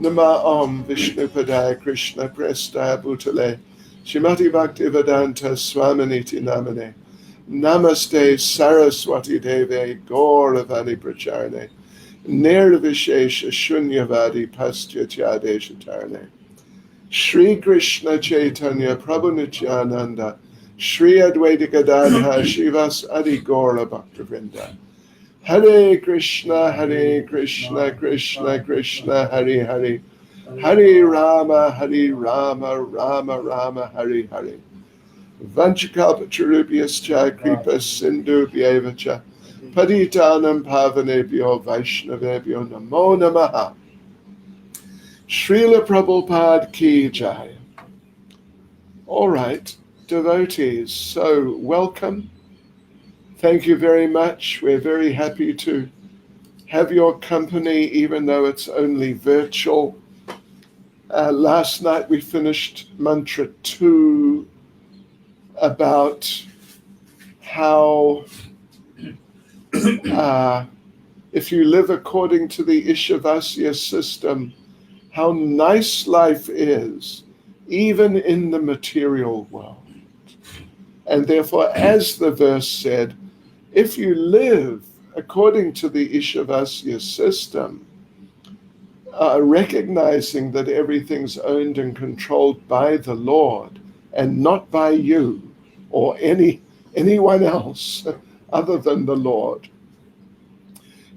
Nama Om Vishnupadaya Krishna Prestaya Bhutale Shrimati Bhaktivedanta Swaminiti Namane Namaste Saraswati Deve Gauravani Pracharne Nirvishesha Shunyavadi Pastyatya Tarne Shri Krishna Chaitanya Prabhu Nityananda Shri Advaita Gadadha Shivas Adi Gaura Bhaktivinoda Hare Krishna, Krishna Krishna, Hare Hare, Hare Rama, Rama Rama, Hare Hare. Vanchakalpatarubhyascha kripa sindhu bhyevacha patitanam pavanebhyo vaishnavebhyo namo namaha. Srila Prabhupada ki jai. All right, devotees, so welcome. Thank you very much. We're very happy to have your company, even though it's only virtual. Last night we finished Mantra 2 about how if you live according to the Ishavasya system, how nice life is, even in the material world. And therefore, as the verse said, if you live according to the Ishavasya system, recognizing that everything's owned and controlled by the Lord and not by you or anyone else other than the Lord,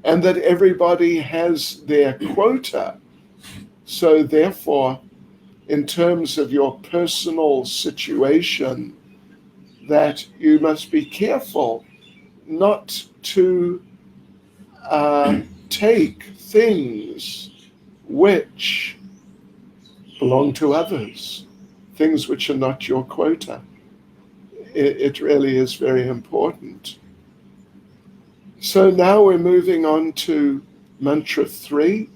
and that everybody has their quota. So therefore, in terms of your personal situation, that you must be careful not to take things which belong to others, things which are not your quota. It really is very important. So now we're moving on to Mantra 3.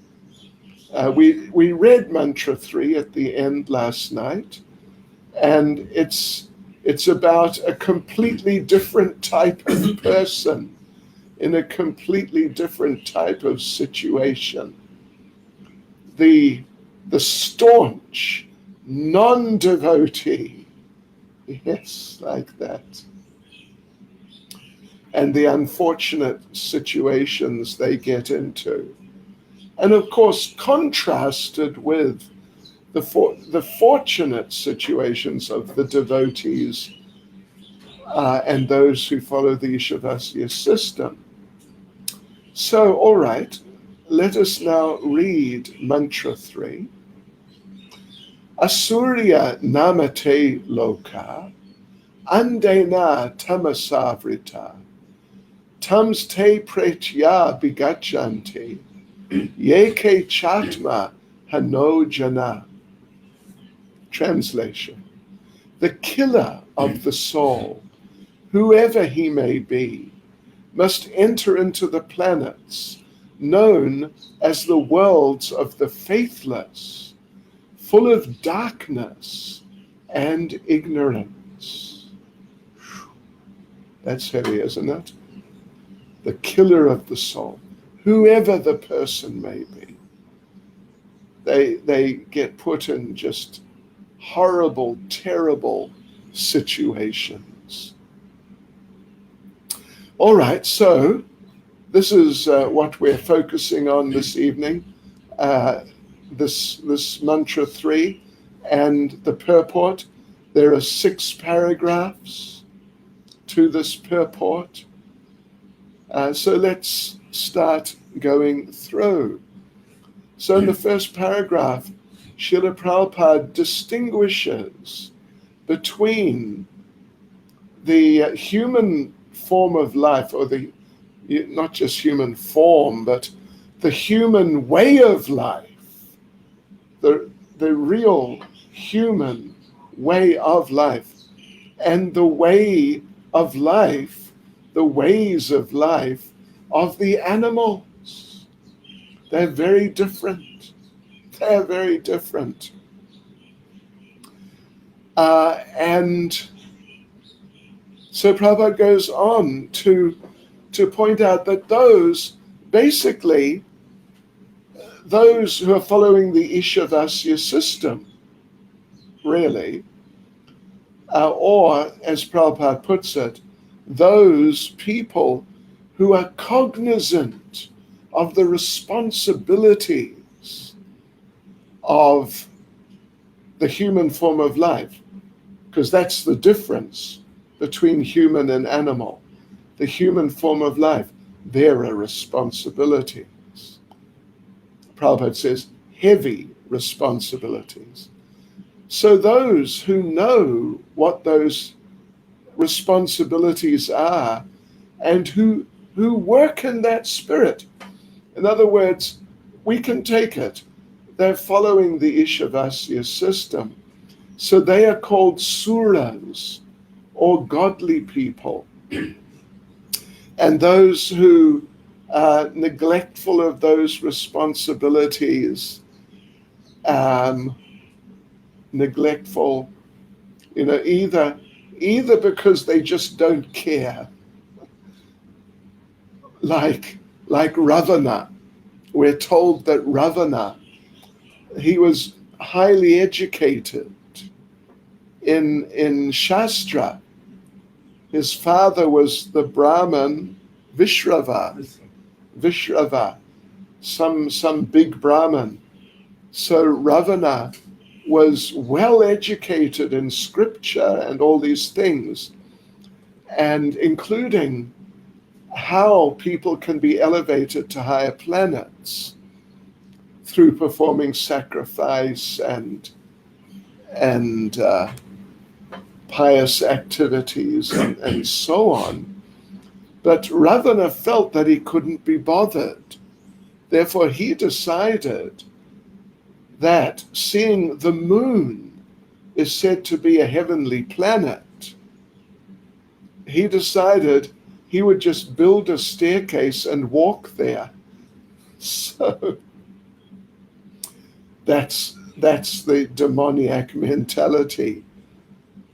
We read Mantra 3 at the end last night, and it's about a completely different type of person in a completely different type of situation. The staunch non-devotee, yes, like that, and the unfortunate situations they get into. And of course, contrasted with the fortunate situations of the devotees and those who follow the Ishavasya system. So, all right, let us now read Mantra 3. Asurya namate loka, andena tamasavrita, tams te pretya bigachanti, yeke chatma hanojana. Translation: the killer of the soul, whoever he may be, must enter into the planets known as the worlds of the faithless, full of darkness and ignorance. That's heavy, isn't it? The killer of the soul, whoever the person may be. They get put in just horrible, terrible situations. All right, so this is what we're focusing on this evening, this Mantra 3 and the purport. There are 6 paragraphs to this purport. So let's start going through. So in the first paragraph, Srila Prabhupada distinguishes between the human form of life, or not just human form, but the human way of life, the real human way of life, and the way of life, the ways of life of the animals. They're very different. They're very different. And so Prabhupada goes on to point out that those, basically, those who are following the Ishavasya system, really, or, as Prabhupada puts it, those people who are cognizant of the responsibilities of the human form of life, because that's the difference between human and animal. The human form of life, there are responsibilities. Prabhupada says, heavy responsibilities. So those who know what those responsibilities are and who work in that spirit, in other words, we can take it, they're following the Ishavasya system. So they are called suras, or godly people. And those who are neglectful of those responsibilities, neglectful, either because they just don't care, like Ravana. We're told that Ravana, he was highly educated in Shastra. His father was the Brahmin Vishrava, some big Brahmin. So Ravana was well educated in scripture and all these things, and including how people can be elevated to higher planets through performing sacrifice and pious activities and so on. But Ravana felt that he couldn't be bothered. Therefore, he decided that seeing the moon is said to be a heavenly planet, he decided he would just build a staircase and walk there. So that's the demoniac mentality,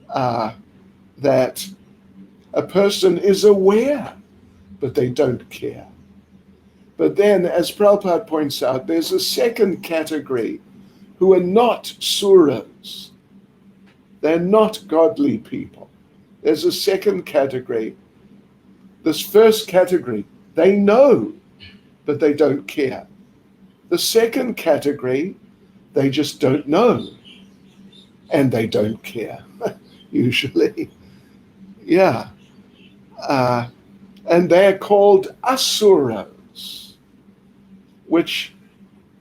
that a person is aware, but they don't care. But then, as Prabhupada points out, there's a second category who are not suras. They're not godly people. There's a second category. This first category, they know, but they don't care. The second category, they just don't know, and they don't care, usually. Yeah. And they're called asuras, which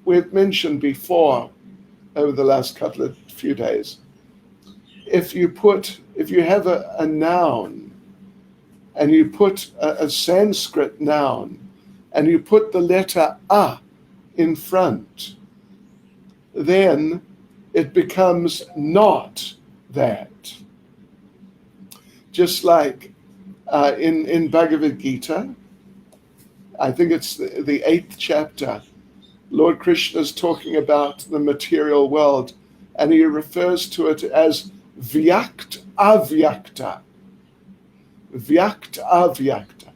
we've mentioned before over the last few days. If you have a noun, and you put a Sanskrit noun, and you put the letter A in front, then it becomes not that. Just like in Bhagavad Gita, I think it's the 8th chapter, Lord Krishna is talking about the material world, and he refers to it as vyakt avyakta. Vyakt avyakta.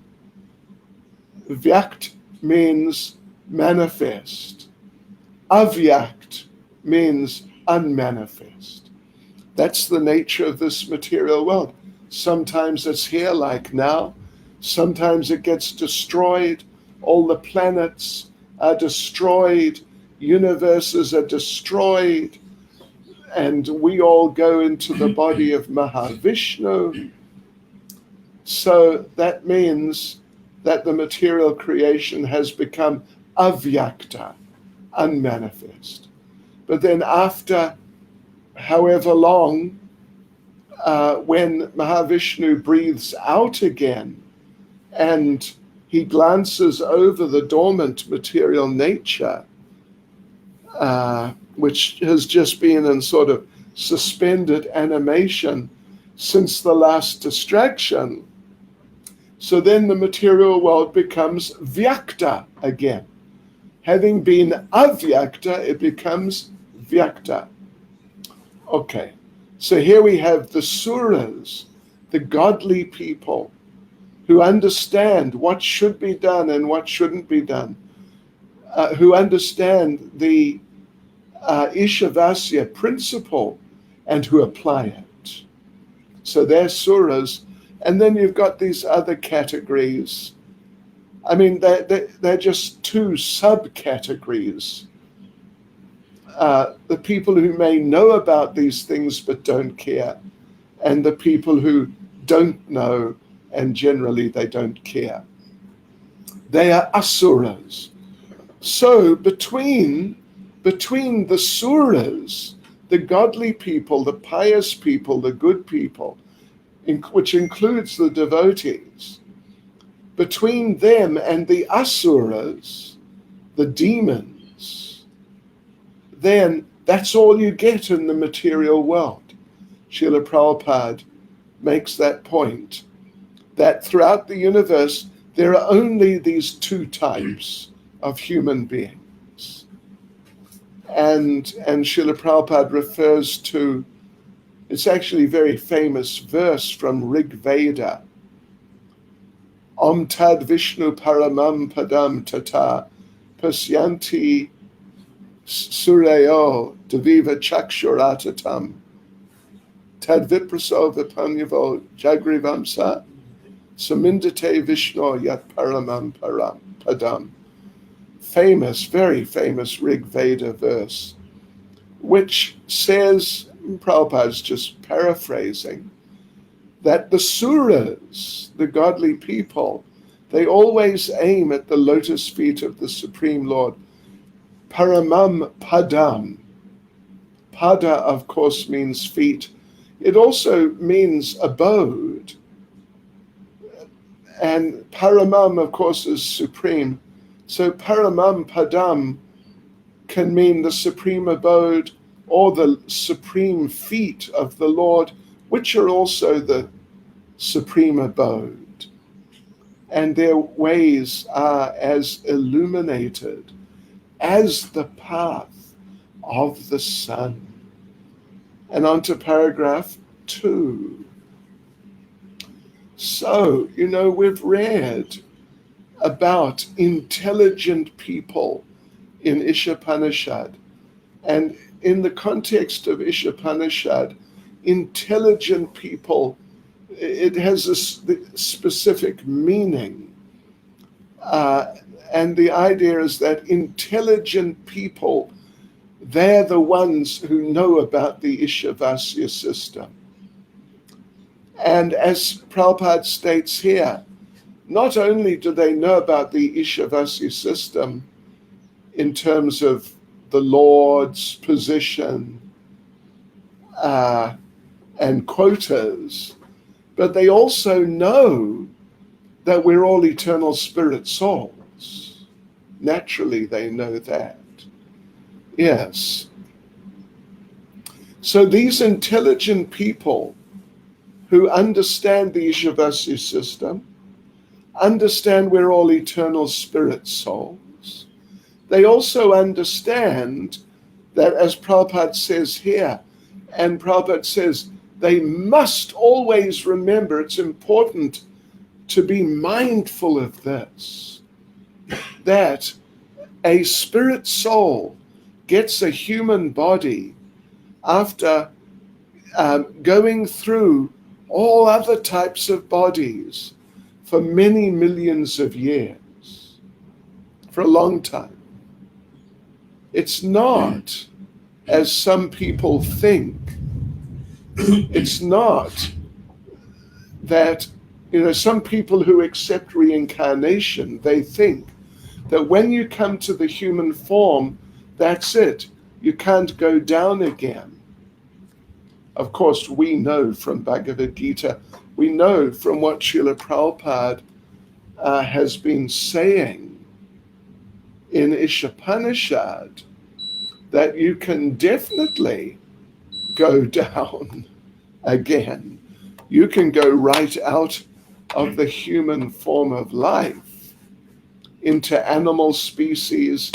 Vyakt means manifest. Avyakt means unmanifest. That's the nature of this material world. Sometimes it's here, like now. Sometimes it gets destroyed. All the planets are destroyed. Universes are destroyed. And we all go into the body of Mahavishnu. So that means that the material creation has become avyakta, unmanifest. But then after however long, when Mahavishnu breathes out again and he glances over the dormant material nature, which has just been in sort of suspended animation since the last distraction, so then the material world becomes vyakta again. Having been avyakta, it becomes vyakta. Okay, so here we have the suras, the godly people who understand what should be done and what shouldn't be done. who understand the Ishavasya principle and who apply it. So they're suras. And then you've got these other categories. I mean, they're just two subcategories. The people who may know about these things but don't care, and the people who don't know and generally they don't care. They are asuras. So between the suras, the godly people, the pious people, the good people, which includes the devotees, between them and the asuras, the demons, then that's all you get in the material world. Srila Prabhupada makes that point, that throughout the universe, there are only these two types of human beings. And Srila Prabhupada refers to, it's actually a very famous verse from Rig Veda. Om tad Vishnu paramam padam tata pasyanti sureo deviva chakshuratatam tad vipraso vipanyavo jagrivamsa samindate Vishnu yat paramam padam. Famous, very famous Rig Veda verse, which says, Prabhupada's just paraphrasing, that the suras, the godly people, they always aim at the lotus feet of the Supreme Lord. Paramam padam. Pada, of course, means feet. It also means abode. And paramam, of course, is supreme. So paramam padam can mean the supreme abode or the supreme feet of the Lord, which are also the supreme abode. And their ways are as illuminated as the path of the sun. And on to paragraph 2. So, we've read about intelligent people in Isopanisad. And in the context of Isopanisad, intelligent people, it has a specific meaning. And the idea is that intelligent people, they're the ones who know about the Ishavasya system. And as Prabhupada states here, not only do they know about the Ishavasya system in terms of the Lord's position and quotas, but they also know that we're all eternal spirit souls. Naturally, they know that. Yes. So these intelligent people who understand the Ishavasya system, understand we're all eternal spirit souls. They also understand that, as Prabhupada says here, and Prabhupada says, they must always remember, it's important to be mindful of this, that a spirit soul gets a human body after going through all other types of bodies for many millions of years, for a long time. It's not, as some people think, it's not that, some people who accept reincarnation, they think that when you come to the human form, that's it. You can't go down again. Of course, we know from Bhagavad Gita, we know from what Srila Prabhupada has been saying in Isopanisad, that you can definitely go down again. You can go right out of the human form of life into animal species,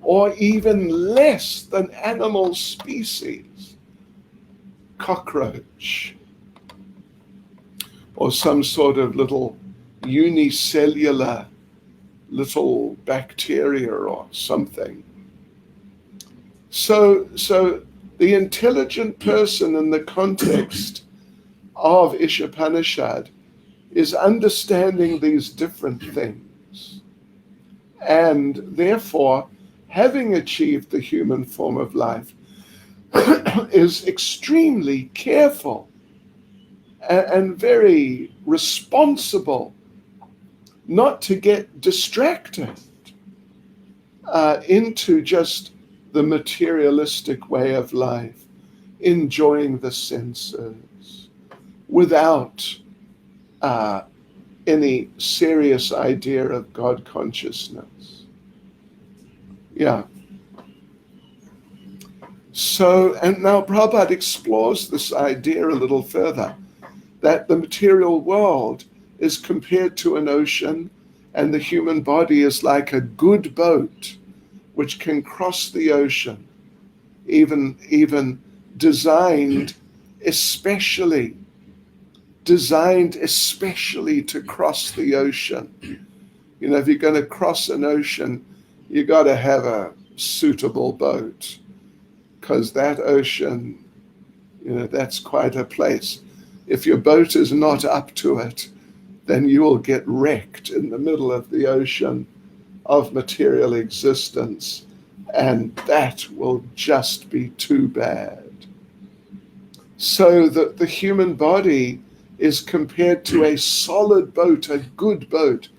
or even less than animal species, cockroach, or some sort of little unicellular little bacteria or something. So the intelligent person in the context of Isopanisad is understanding these different things, and therefore, having achieved the human form of life, is extremely careful and very responsible not to get distracted into just the materialistic way of life, enjoying the senses without any serious idea of God consciousness. Yeah. So, and now Prabhupada explores this idea a little further, that the material world is compared to an ocean, and the human body is like a good boat which can cross the ocean, even designed especially to cross the ocean. You know, if you're going to cross an ocean, you got to have a suitable boat, because that ocean, you know, that's quite a place. If your boat is not up to it, then you will get wrecked in the middle of the ocean of material existence, and that will just be too bad. So that the human body is compared to a solid boat, a good boat,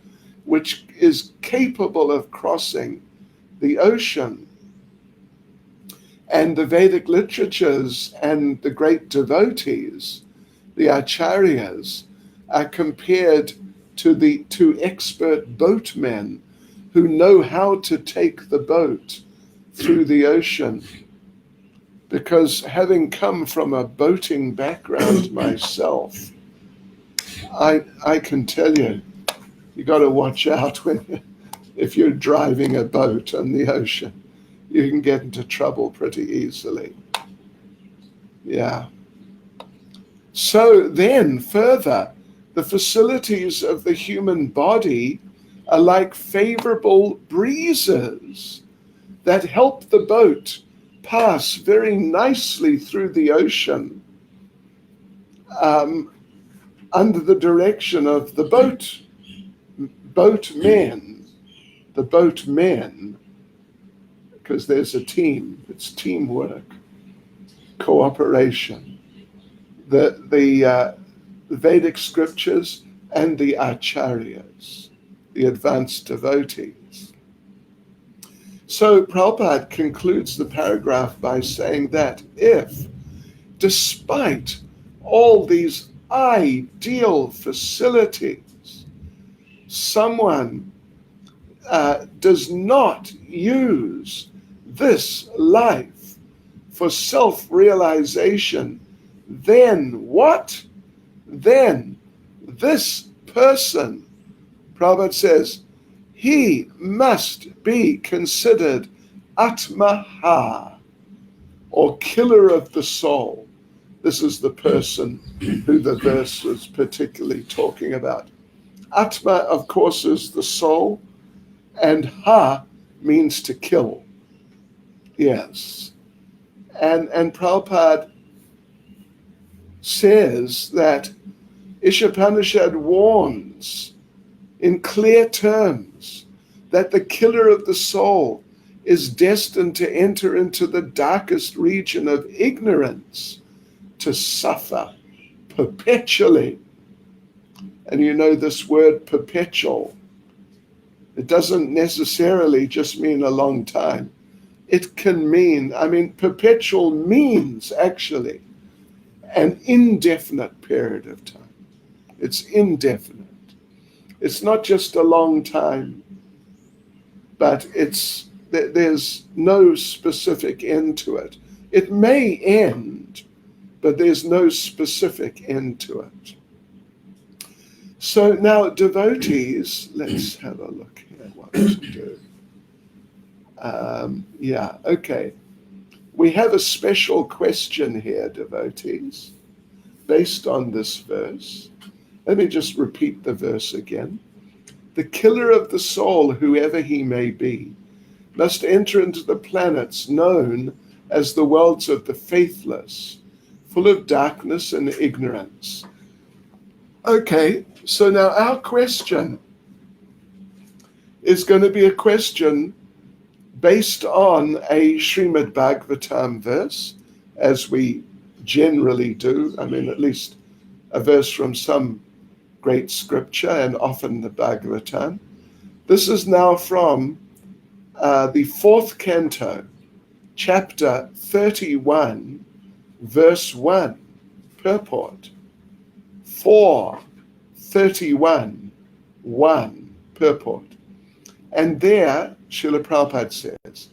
which is capable of crossing the ocean. And the Vedic literatures and the great devotees, the acharyas, are compared to expert boatmen who know how to take the boat through the ocean. Because having come from a boating background myself, I can tell you, you got to watch out if you're driving a boat on the ocean. You can get into trouble pretty easily. Yeah. So then, further, the facilities of the human body are like favorable breezes that help the boat pass very nicely through the ocean under the direction of the boatmen, because there's a team. It's teamwork, cooperation. The Vedic scriptures and the acharyas, the advanced devotees. So Prabhupada concludes the paragraph by saying that if, despite all these ideal facilities, someone does not use this life for self-realization, then what? Then this person, Prabhupada says, he must be considered Atmaha, or killer of the soul. This is the person who the verse was particularly talking about. Atma, of course, is the soul, and Ha means to kill. Yes. And Prabhupada says that Isopanisad warns in clear terms that the killer of the soul is destined to enter into the darkest region of ignorance, to suffer perpetually. And you know this word perpetual, it doesn't necessarily just mean a long time. It can mean, perpetual means actually an indefinite period of time. It's indefinite. It's not just a long time, but there's no specific end to it. It may end, but there's no specific end to it. So now devotees, let's have a look here what to do. Okay. We have a special question here, devotees, based on this verse. Let me just repeat the verse again. the killer of the soul, whoever he may be, must enter into the planets known as the worlds of the faithless, full of darkness and ignorance. Okay, so now our question is going to be a question based on a Srimad Bhagavatam verse, as we generally do. I mean, at least a verse from some great scripture, and often the Bhagavatam. This is now from the fourth canto, chapter 31, verse 1, purport. 4:31, 1, purport. And there, Srila Prabhupada says,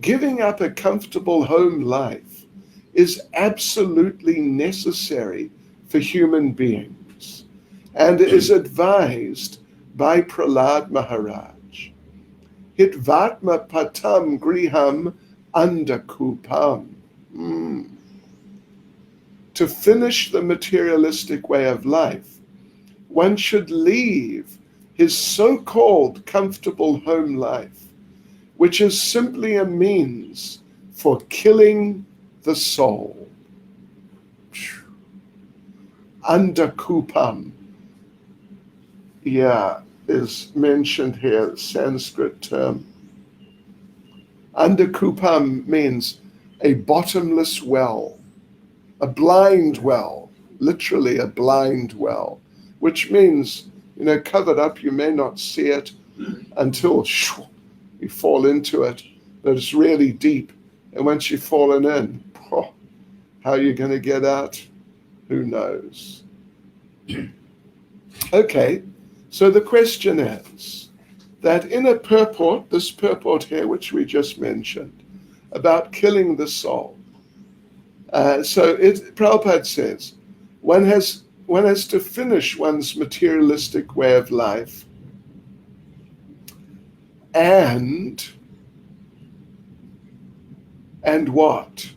giving up a comfortable home life is absolutely necessary for human beings and is advised by Prahlad Maharaj. Hitvatma patam griham andakupam. To finish the materialistic way of life, one should leave his so-called comfortable home life, which is simply a means for killing the soul. Andakupam, is mentioned here, Sanskrit term. Andakupam means a bottomless well, a blind well, literally a blind well, which means, covered up, you may not see it until you fall into it, but it's really deep. And once you've fallen in, how you're going to get out, who knows? Okay, so the question is that in a purport, this purport here, which we just mentioned, about killing the soul, Prabhupada says, one has to finish one's materialistic way of life and what?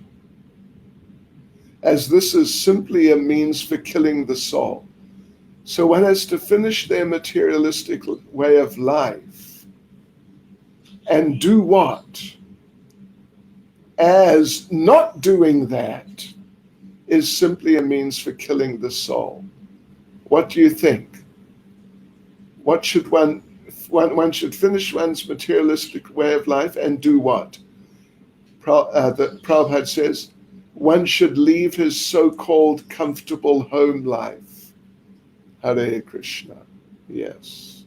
As this is simply a means for killing the soul. So one has to finish their materialistic way of life and do what? As not doing that is simply a means for killing the soul. What do you think? What should one should finish one's materialistic way of life and do what? Prabhupada says, one should leave his so-called comfortable home life. Hare Krishna. Yes,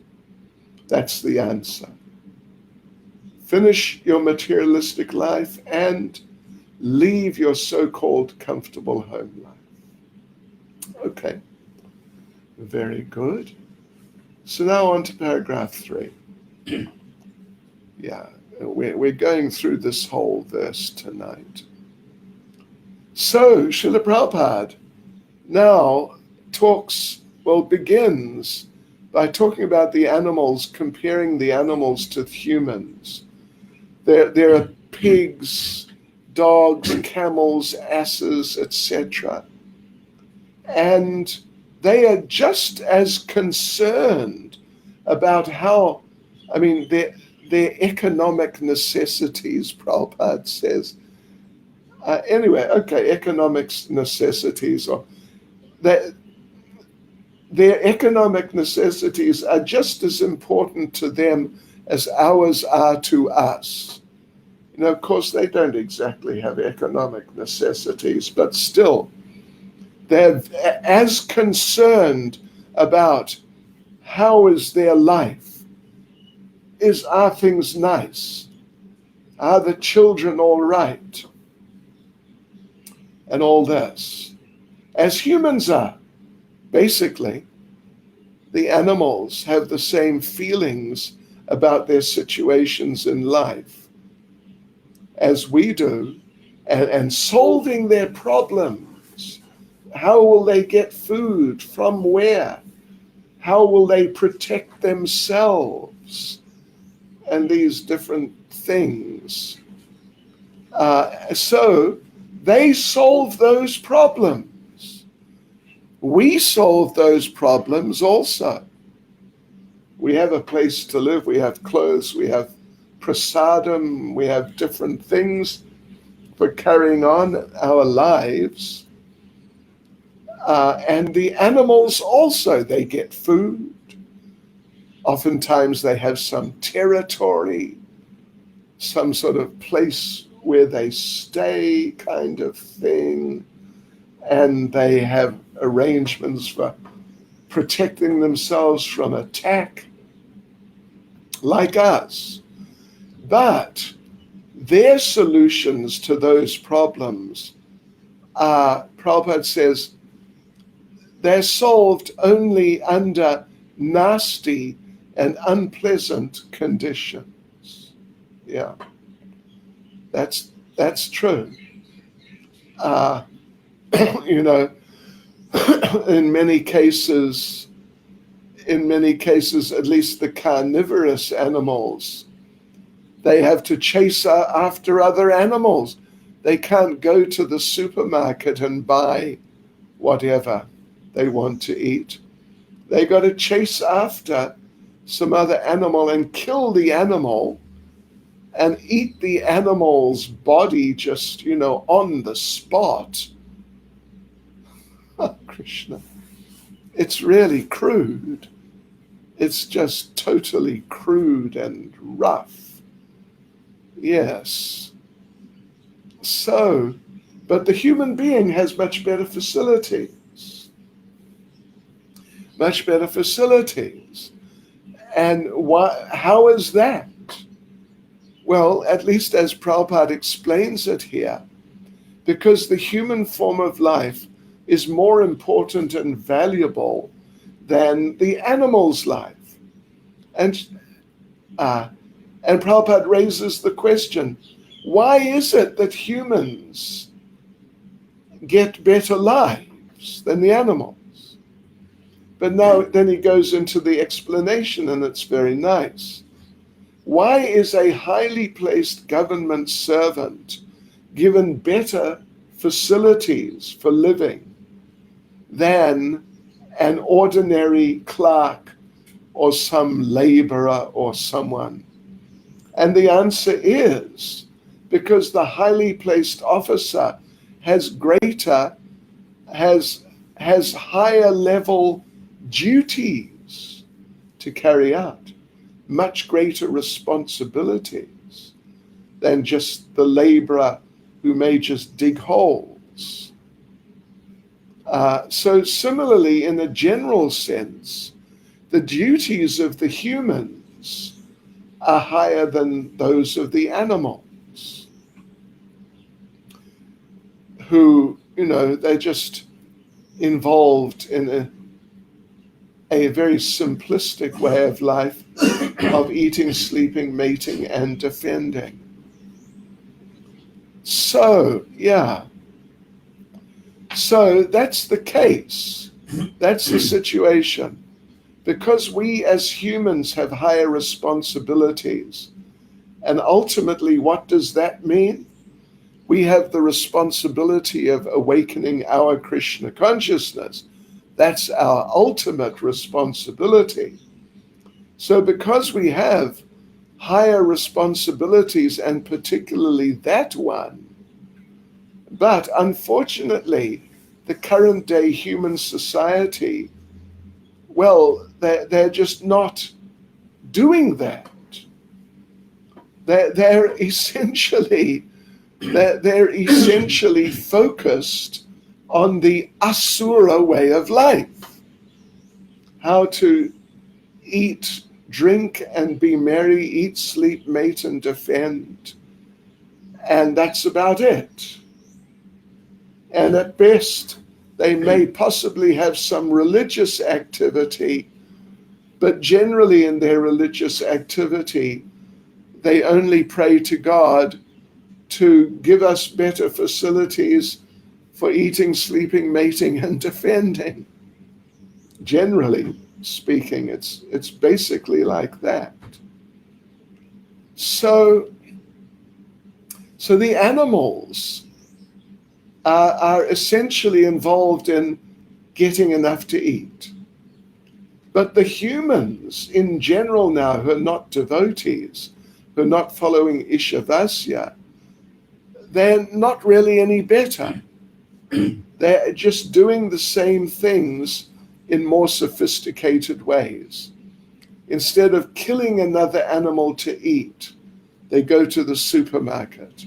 that's the answer. Finish your materialistic life and leave your so-called comfortable home life. Okay, very good. So now on to paragraph 3. We're going through this whole verse tonight. So Srila Prabhupada now begins by talking about the animals, comparing the animals to humans. There are pigs, dogs, camels, asses, etc. And they are just as concerned about their economic necessities, Prabhupada says. Economic necessities, or their economic necessities are just as important to them as ours are to us. Of course, they don't exactly have economic necessities, but still, they're as concerned about how is their life. Are things nice? Are the children all right? And all this. As humans are. Basically, the animals have the same feelings about their situations in life as we do, and solving their problems. How will they get food? From where? How will they protect themselves? And these different things. So they solve those problems. We solve those problems also. We have a place to live, we have clothes, we have prasadam, we have different things for carrying on our lives. And the animals also, they get food. Oftentimes they have some territory, some sort of place where they stay kind of thing. And they have arrangements for protecting themselves from attack, like us. But their solutions to those problems are, Prabhupada says, they're solved only under nasty and unpleasant conditions. Yeah, that's true. You know, in many cases, at least the carnivorous animals, they have to chase after other animals. They can't go to the supermarket and buy whatever they want to eat. They got to chase after some other animal and kill the animal and eat the animal's body just, on the spot. Oh, Krishna. It's really crude. It's just totally crude and rough. Yes. So, but the human being has much better facilities. Much better facilities. And how is that? Well, at least as Prabhupada explains it here, because the human form of life is more important and valuable than the animal's life. And Prabhupada raises the question, why is it that humans get better lives than the animals? But now then he goes into the explanation, and it's very nice. Why is a highly placed government servant given better facilities for living than an ordinary clerk or some laborer or someone? And the answer is because the highly placed officer has higher level duties to carry out, much greater responsibilities than just the laborer who may just dig holes. So similarly, in a general sense, the duties of the humans are higher than those of the animals, who, they're just involved in a very simplistic way of life of eating, sleeping, mating, and defending. So, yeah. So that's the case. That's the situation. Because we as humans have higher responsibilities. And ultimately, what does that mean? We have the responsibility of awakening our Krishna consciousness. That's our ultimate responsibility. So because we have higher responsibilities, and particularly that one, but unfortunately, the current day human society, well, they're just not doing that. They're essentially focused on the asura way of life. How to eat, drink, and be merry, eat, sleep, mate, and defend. And that's about it. And at best, they may possibly have some religious activity, but generally in their religious activity, they only pray to God to give us better facilities for eating, sleeping, mating, and defending. Generally speaking, it's basically like that. So the animals are essentially involved in getting enough to eat. But the humans in general now who are not devotees, who are not following Ishavasya, they're not really any better. They're just doing the same things in more sophisticated ways. Instead of killing another animal to eat, they go to the supermarket.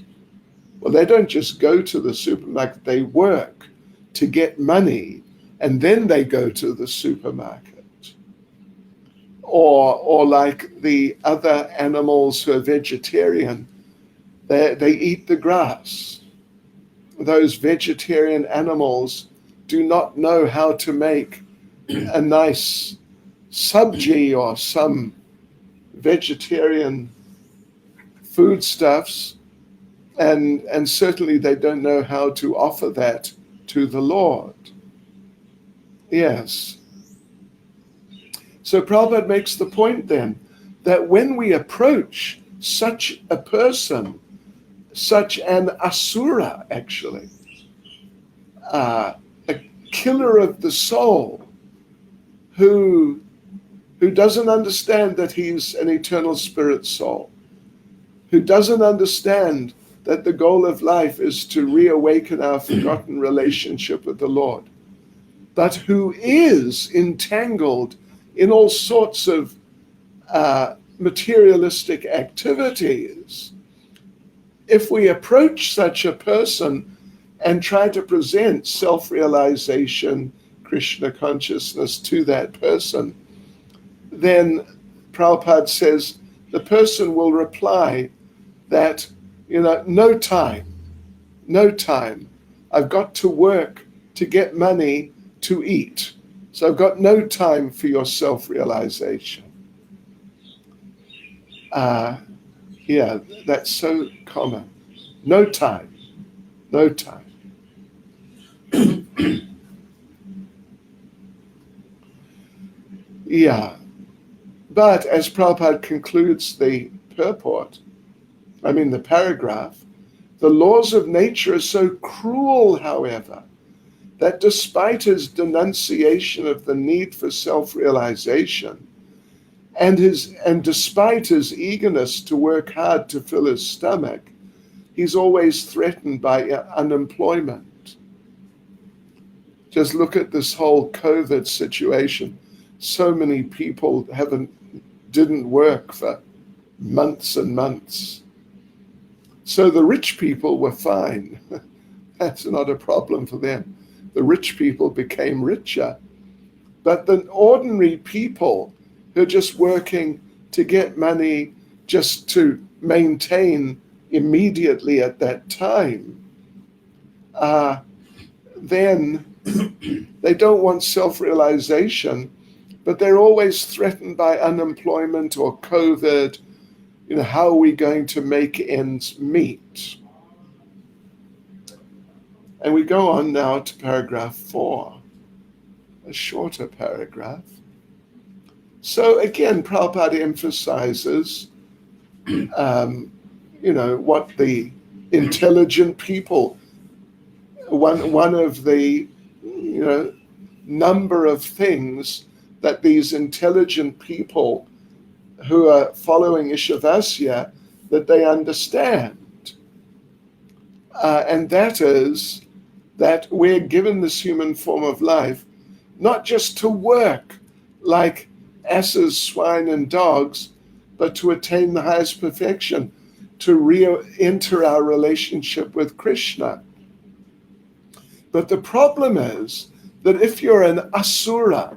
Well, they don't just go to the supermarket, they work to get money, and then they go to the supermarket. Or like the other animals who are vegetarian, they eat the grass. Those vegetarian animals do not know how to make a nice sabji or some vegetarian foodstuffs, and certainly they don't know how to offer that to the Lord. Yes. So Prabhupada makes the point then that when we approach such a person, such an asura actually, a killer of the soul, who doesn't understand that he's an eternal spirit soul, who doesn't understand that the goal of life is to reawaken our forgotten relationship with the Lord, but who is entangled in all sorts of materialistic activities. If we approach such a person and try to present self-realization, Krishna consciousness to that person, then Prabhupada says the person will reply that, no time. I've got to work to get money to eat. So I've got no time for your self-realization. Yeah, that's so common. No time. Yeah, but as Prabhupada concludes the paragraph, the laws of nature are so cruel, however, that despite his denunciation of the need for self-realization, and despite his eagerness to work hard to fill his stomach, he's always threatened by unemployment. Just look at this whole COVID situation. So many people didn't work for months and months. So the rich people were fine. That's not a problem for them. The rich people became richer. But the ordinary people who are just working to get money just to maintain immediately at that time, then they don't want self-realization, but they're always threatened by unemployment or COVID. How are we going to make ends meet? And we go on now to paragraph 4, a shorter paragraph. So again, Prabhupada emphasizes, what the intelligent people, one of the, number of things that these intelligent people who are following Ishavasya, that they understand. And that is that we're given this human form of life, not just to work like asses, swine, and dogs, but to attain the highest perfection, to re-enter our relationship with Krishna. But the problem is that if you're an asura,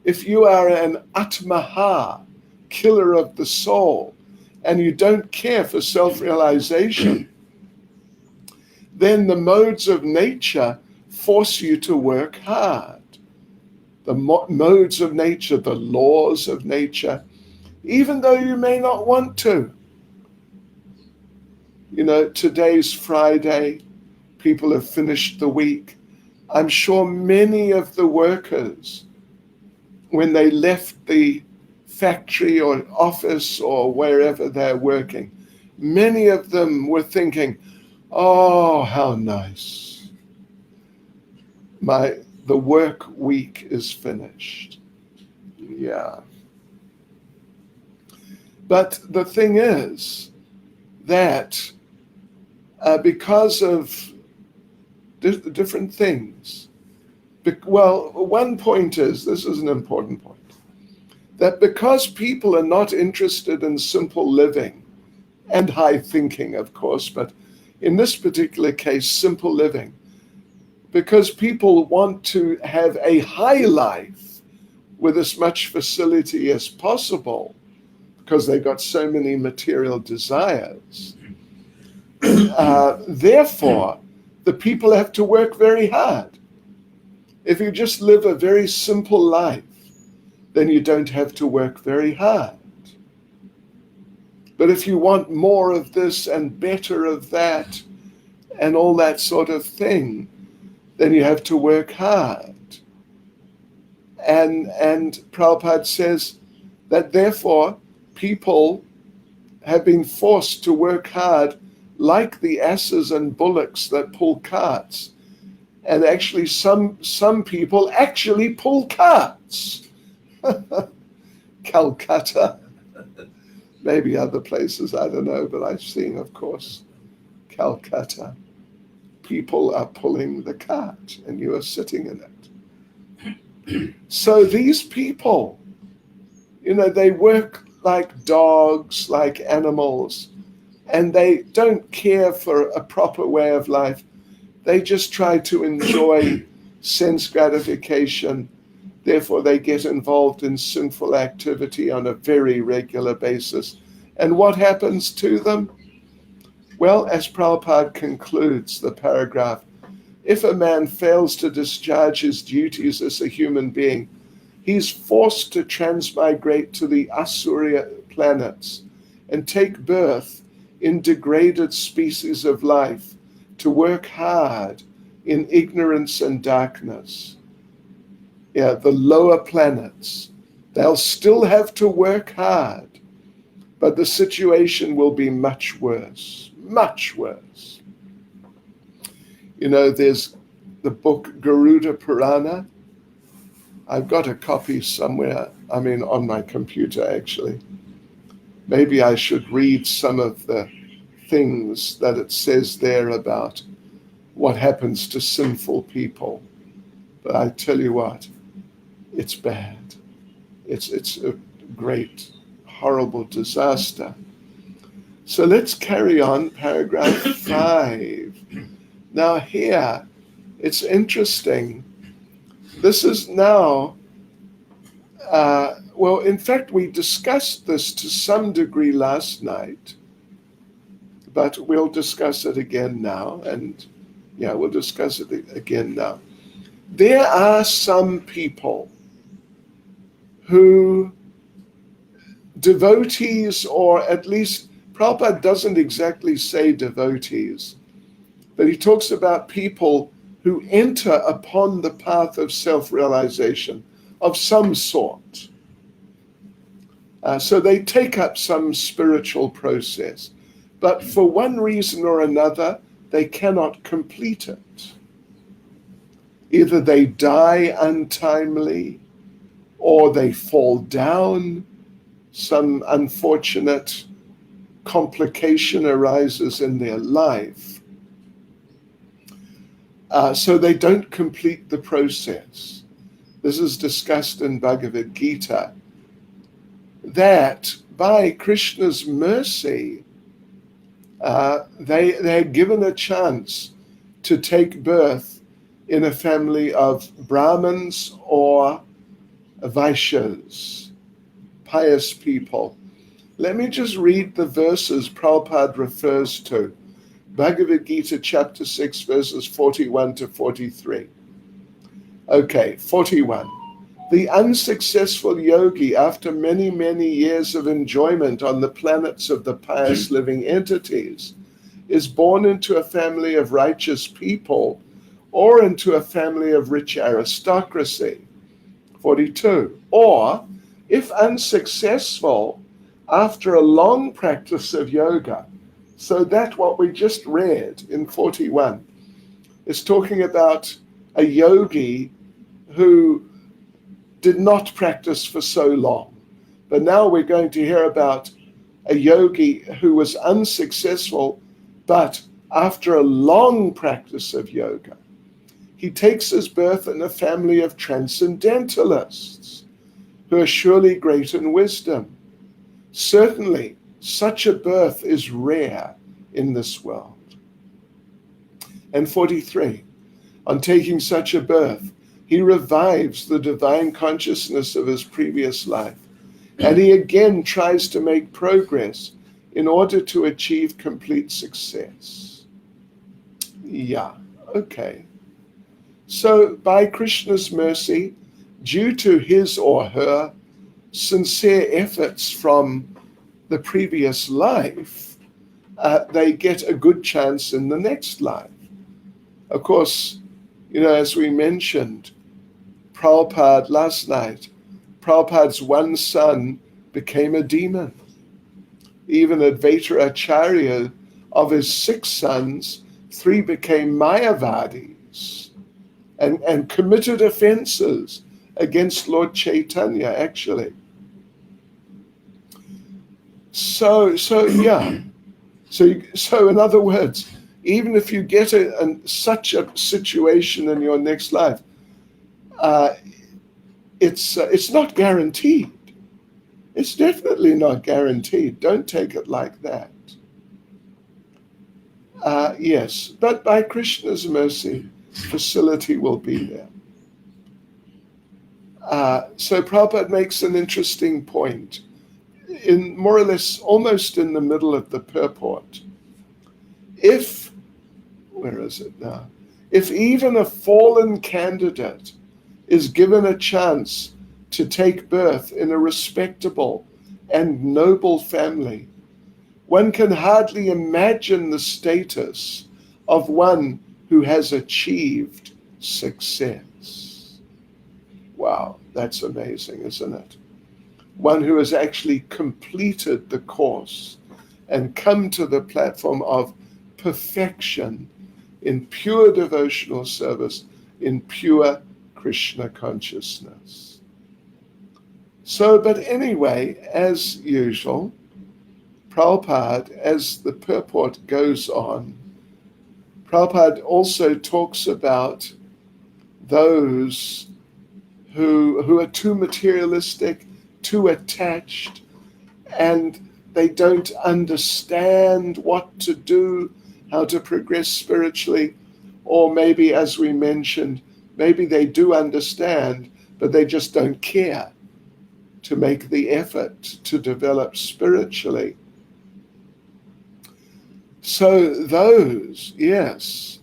if you are an atmaha, killer of the soul, and you don't care for self-realization, then the modes of nature force you to work hard. The modes of nature, the laws of nature, even though you may not want to. Today's Friday, people have finished the week. I'm sure many of the workers, when they left the factory or office or wherever they're working, many of them were thinking, oh, how nice. The work week is finished. Yeah. But the thing is that because of different things, well, one point is, this is an important point, that because people are not interested in simple living and high thinking, of course, but in this particular case, simple living, because people want to have a high life with as much facility as possible, because they've got so many material desires. Therefore, the people have to work very hard. If you just live a very simple life, then you don't have to work very hard. But if you want more of this and better of that and all that sort of thing, then you have to work hard. And Prabhupada says that therefore people have been forced to work hard like the asses and bullocks that pull carts. And actually some people actually pull carts. Calcutta, maybe other places, I don't know, but I've seen, of course, Calcutta. People are pulling the cart and you are sitting in it. So these people, they work like dogs, like animals, and they don't care for a proper way of life. They just try to enjoy sense gratification. Therefore, they get involved in sinful activity on a very regular basis. And what happens to them? Well, as Prabhupada concludes the paragraph, if a man fails to discharge his duties as a human being, he's forced to transmigrate to the Asura planets and take birth in degraded species of life to work hard in ignorance and darkness. Yeah, the lower planets, they'll still have to work hard, but the situation will be much worse, much worse. There's the book Garuda Purana. I've got a copy somewhere, on my computer actually. Maybe I should read some of the things that it says there about what happens to sinful people. But I tell you what, it's bad. It's a great, horrible disaster. So let's carry on, paragraph 5. Now here, it's interesting. This is now, in fact, we discussed this to some degree last night, but we'll discuss it again now. And we'll discuss it again now. There are some people who, devotees, or at least Prabhupada doesn't exactly say devotees, but he talks about people who enter upon the path of self-realization of some sort. So they take up some spiritual process, but for one reason or another, they cannot complete it. Either they die untimely, or they fall down, some unfortunate complication arises in their life. So they don't complete the process. This is discussed in Bhagavad Gita, that by Krishna's mercy, they're given a chance to take birth in a family of Brahmins or Vaishyas, pious people. Let me just read the verses Prabhupada refers to. Bhagavad Gita chapter 6 verses 41 to 43. Okay, 41. The unsuccessful yogi, after many, many years of enjoyment on the planets of the pious living entities, is born into a family of righteous people or into a family of rich aristocracy. 42. Or, if unsuccessful, after a long practice of yoga. So that what we just read in 41 is talking about a yogi who did not practice for so long. But now we're going to hear about a yogi who was unsuccessful, but after a long practice of yoga, he takes his birth in a family of transcendentalists who are surely great in wisdom. Certainly, such a birth is rare in this world. And 43, on taking such a birth, he revives the divine consciousness of his previous life, and he again tries to make progress in order to achieve complete success. Yeah, okay. So by Krishna's mercy, due to his or her sincere efforts from the previous life, they get a good chance in the next life. Of course, as we mentioned, Prabhupada last night, Prabhupada's one son became a demon. Even Advaita Acharya, of his 6 sons, 3 became Mayavadis and committed offenses against Lord Chaitanya, actually. So in other words, even if you get such a situation in your next life, it's not guaranteed. It's definitely not guaranteed. Don't take it like that. Yes, but by Krishna's mercy, facility will be there. So Prabhupada makes an interesting point, in more or less almost in the middle of the purport. Where is it now? If even a fallen candidate is given a chance to take birth in a respectable and noble family, one can hardly imagine the status of one who has achieved success. Wow, that's amazing, isn't it? One who has actually completed the course and come to the platform of perfection in pure devotional service, in pure Krishna consciousness. So, but anyway, as usual, Prabhupada, as the purport goes on, Prabhupada also talks about those who are too materialistic, too attached, and they don't understand what to do, how to progress spiritually, or maybe, as we mentioned, maybe they do understand, but they just don't care to make the effort to develop spiritually. So those, yes,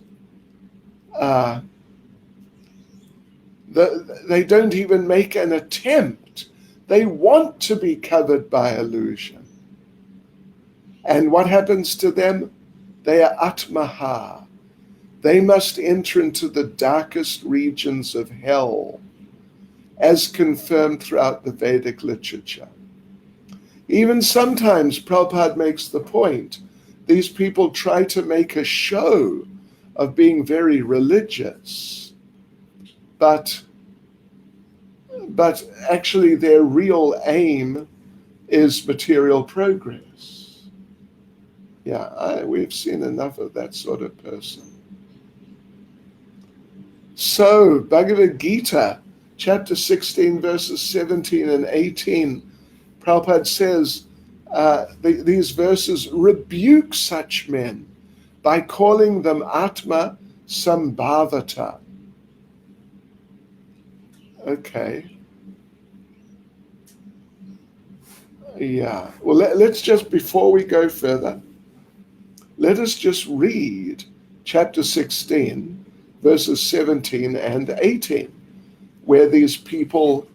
they don't even make an attempt. They want to be covered by illusion. And what happens to them? They are atmaha. They must enter into the darkest regions of hell, as confirmed throughout the Vedic literature. Even sometimes, Prabhupada makes the point, these people try to make a show of being very religious, but actually their real aim is material progress. Yeah, we've seen enough of that sort of person. So, Bhagavad Gita, chapter 16, verses 17 and 18, Prabhupada says, these verses rebuke such men by calling them Atma Sambhavata. Okay. Yeah. Well, let's just, before we go further, let us just read chapter 16, verses 17 and 18, where these people,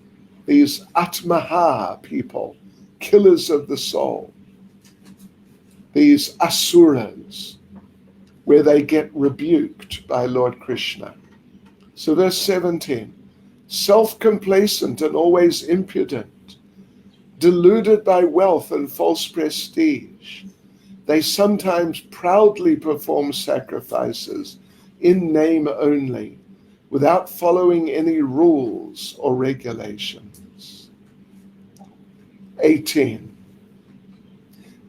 these Atmaha people, killers of the soul, these asuras, where they get rebuked by Lord Krishna. So verse 17, self-complacent and always impudent, deluded by wealth and false prestige, they sometimes proudly perform sacrifices in name only, without following any rules or regulations. 18.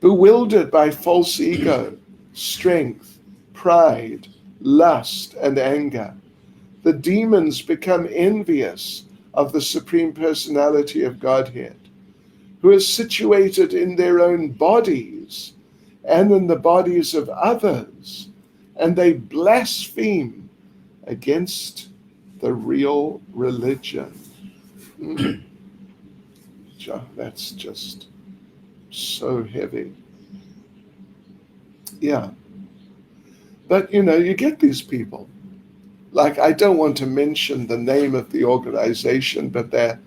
Bewildered by false ego, strength, pride, lust, and anger, the demons become envious of the Supreme Personality of Godhead, who is situated in their own bodies and in the bodies of others, and they blaspheme against the real religion. That's just so heavy. Yeah. But, you get these people. Like, I don't want to mention the name of the organization, but they're,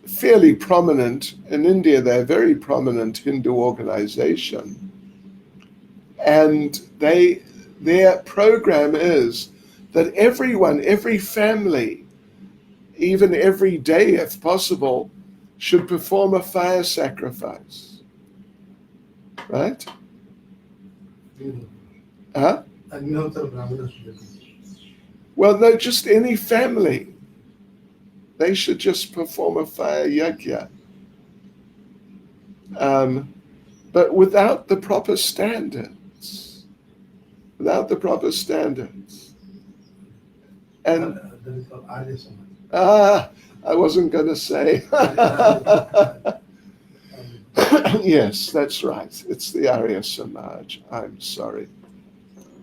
fairly prominent. In India, they're a very prominent Hindu organization. And their program is that everyone, every family, even every day if possible, should perform a fire sacrifice. Right? Huh? Well, no, just any family. They should just perform a fire yajna. But without the proper standards. Without the proper standards. And I wasn't going to say. Yes, that's right. It's the Arya Samaj. I'm sorry.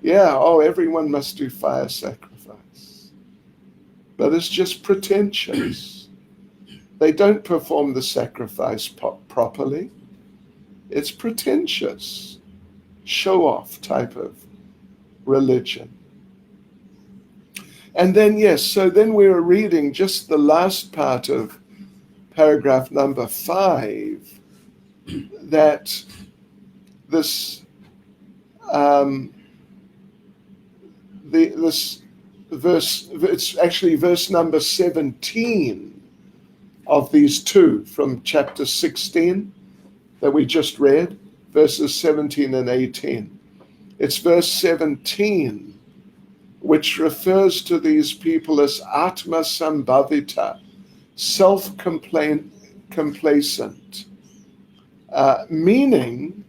Yeah, everyone must do fire sacrifice. But it's just pretentious. They don't perform the sacrifice properly. It's pretentious, show-off type of religion. And then, so then we were reading just the last part of paragraph number 5, that this this verse, it's actually verse number 17 of these two from chapter 16 that we just read, verses 17 and 18. It's verse 17 which refers to these people as Atma Sambhavita, self-complacent, meaning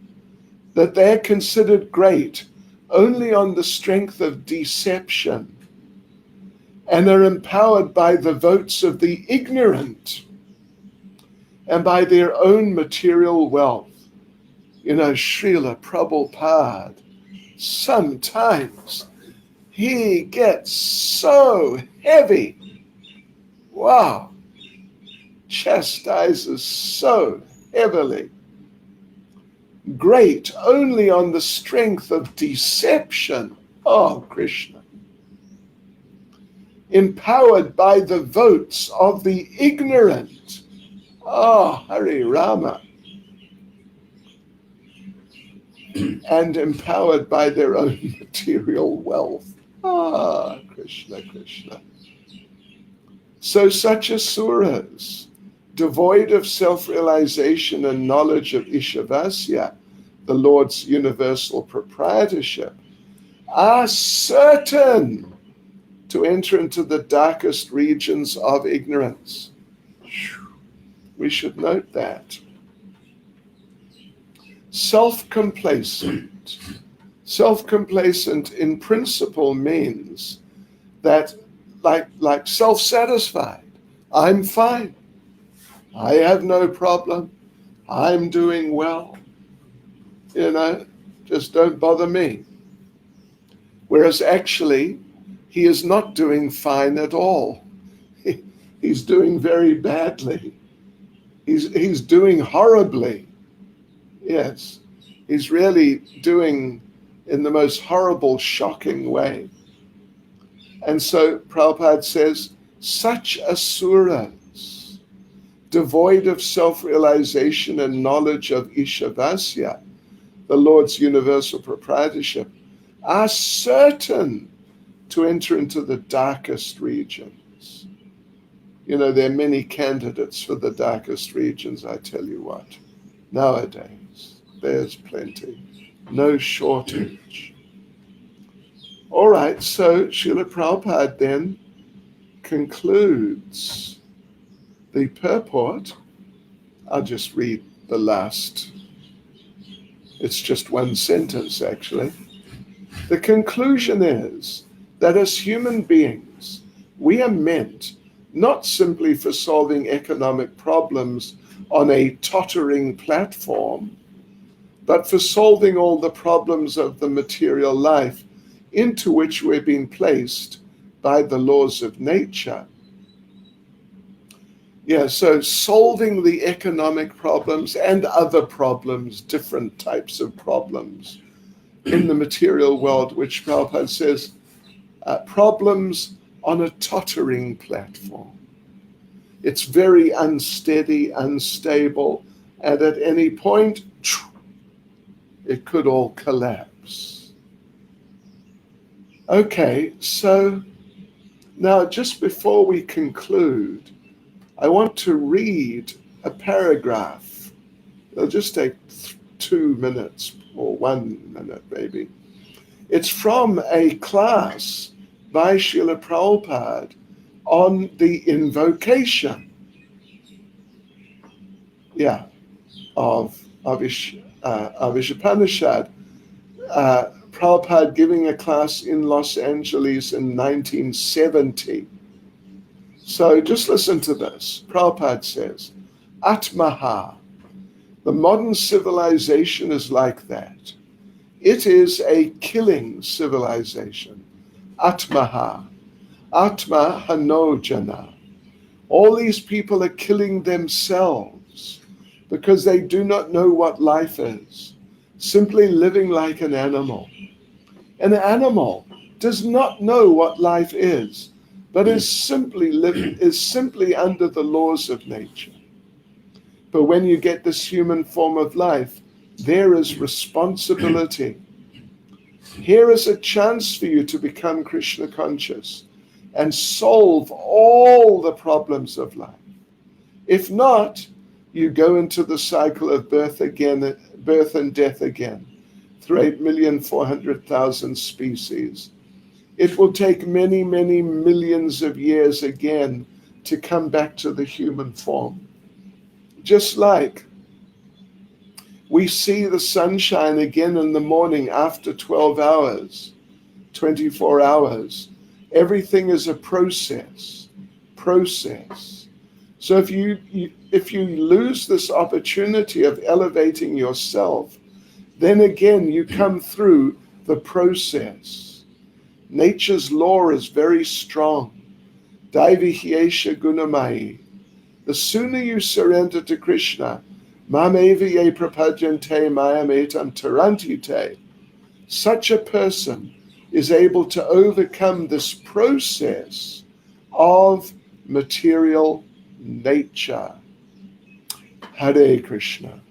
that they're considered great only on the strength of deception and are empowered by the votes of the ignorant and by their own material wealth. Srila Prabhupada, sometimes he gets so heavy. Wow. Chastises so heavily. Great only on the strength of deception. Oh, Krishna. Empowered by the votes of the ignorant. Oh, Hare Rama. And empowered by their own material wealth. Ah, Krishna, Krishna. So such asuras, devoid of self-realization and knowledge of Ishavasya, the Lord's universal proprietorship, are certain to enter into the darkest regions of ignorance. We should note that. Self-complacent. Self-complacent in principle means that like self-satisfied. I'm fine. I have no problem. I'm doing well. Just don't bother me. Whereas actually, he is not doing fine at all. He's doing very badly. He's doing horribly. Yes. He's really doing in the most horrible, shocking way. And so Prabhupada says, such asuras, devoid of self-realization and knowledge of Ishavasya, the Lord's universal proprietorship, are certain to enter into the darkest regions. There are many candidates for the darkest regions, I tell you what. Nowadays, there's plenty. No shortage. All right, so Srila Prabhupada then concludes the purport. I'll just read the last. It's just one sentence, actually. The conclusion is that as human beings, we are meant not simply for solving economic problems on a tottering platform, but for solving all the problems of the material life into which we're being placed by the laws of nature. Yeah, so solving the economic problems and other problems, different types of problems in the material world, which Prabhupada says, problems on a tottering platform. It's very unsteady, unstable, and at any point, it could all collapse. Okay, so now just before we conclude, I want to read a paragraph. It'll just take 2 minutes or 1 minute maybe. It's from a class by Srila Prabhupada on the invocation, of Isopanisad. Prabhupada giving a class in Los Angeles in 1970. So just listen to this. Prabhupada says, Atmaha, the modern civilization is like that. It is a killing civilization. Atmaha, Atma Hanojana. All these people are killing themselves because they do not know what life is, simply living like an animal. An animal does not know what life is, but is simply under the laws of nature. But when you get this human form of life, there is responsibility. Here is a chance for you to become Krishna conscious and solve all the problems of life. If not, you go into the cycle of birth and death again, through 8,400,000 species. It will take many, many millions of years again to come back to the human form. Just like we see the sunshine again in the morning after 12 hours, 24 hours. Everything is a process. So if you lose this opportunity of elevating yourself, then again you come through the process. Nature's law is very strong. Daivihyesha gunamai. The sooner you surrender to Krishna, Mameva ye prapajante mayam etam tarantite, such a person is able to overcome this process of material nature. Hare Krishna.